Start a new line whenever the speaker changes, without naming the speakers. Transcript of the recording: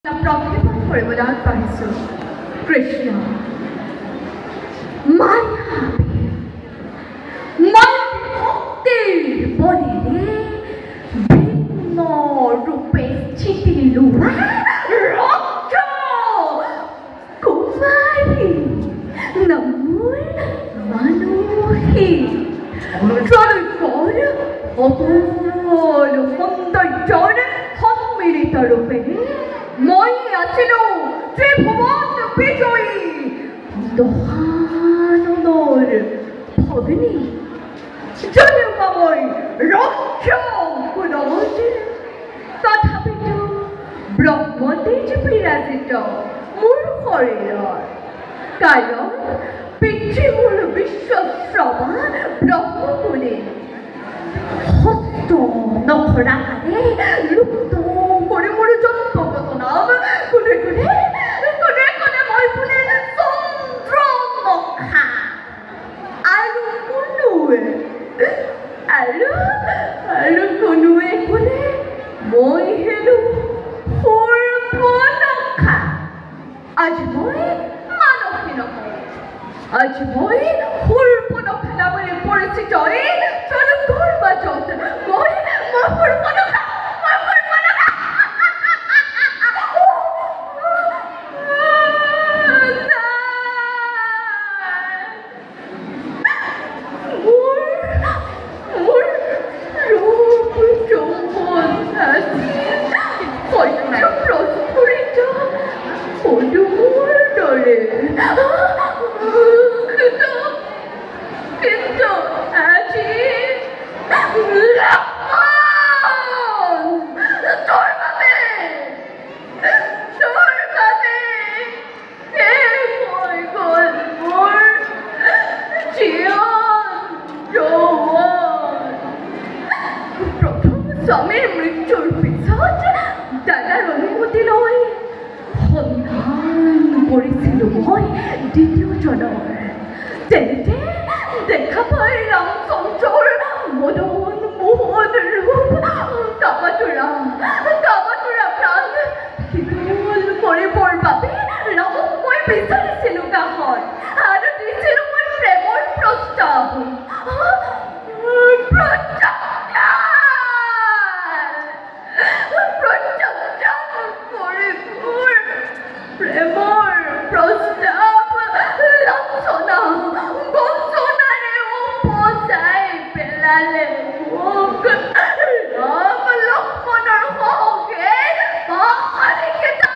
প্ৰক্ষেপণ কৰিবলৈ আগবাঢ়িছোঁ। কৃষ্ণ শক্তিৰ বলেৰে ভিন্ন ৰূপে স্থিতি লোৱা ৰক্ত কুমাৰী নমোৰ মানুহে ত্ৰৈলোক্যৰ সকলো সৌন্দৰ্যৰ সন্মিলিত ৰূপে মই আছিলোঁ ত্ৰিভুৱন বিজয়ী দহাননৰ ভগিনী যদিও মই ৰক্ষকুলত তথাপিতো ব্ৰহ্মতেজ বিৰাজিত মোৰ শৰীৰৰ কাৰণ পিতৃমূল বিশ্বশ্ৰৱা ব্ৰহ্মকুলে হস্ত নখৰাকাৰে লুপ্ত কৰি মোৰ জন্মগত নাম কোনে কোনে মই বোলে চন্দ্ৰমখা আৰু কোনোৱে কোনে মই হেনো সূৰ্পনখা। আজি মই মানসী নহয়, আজি মই সূৰ্পনখা নামেৰে পৰিচিত এই ত্ৰৈলোক্যৰ মাজত মই সূৰ্পনখা। স্বামীৰ মৃত্যুৰ পিছত দাদাৰ অনুমতি লৈ সন্ধান কৰিছিলোঁ মই দ্বিতীয়জনৰ। তেনেতে দেখা পাই ৰামচন্দ্ৰৰ মদন মোহন ৰূপ কামাতুৰা প্ৰাণ শীতল কৰিবৰ বাবে ৰামক মই বিচাৰিছিলোঁ কাষত আৰু দিছিলোঁ মই প্ৰেমৰ প্ৰস্তাৱ। প্ৰেমৰ প্ৰস্তাৱ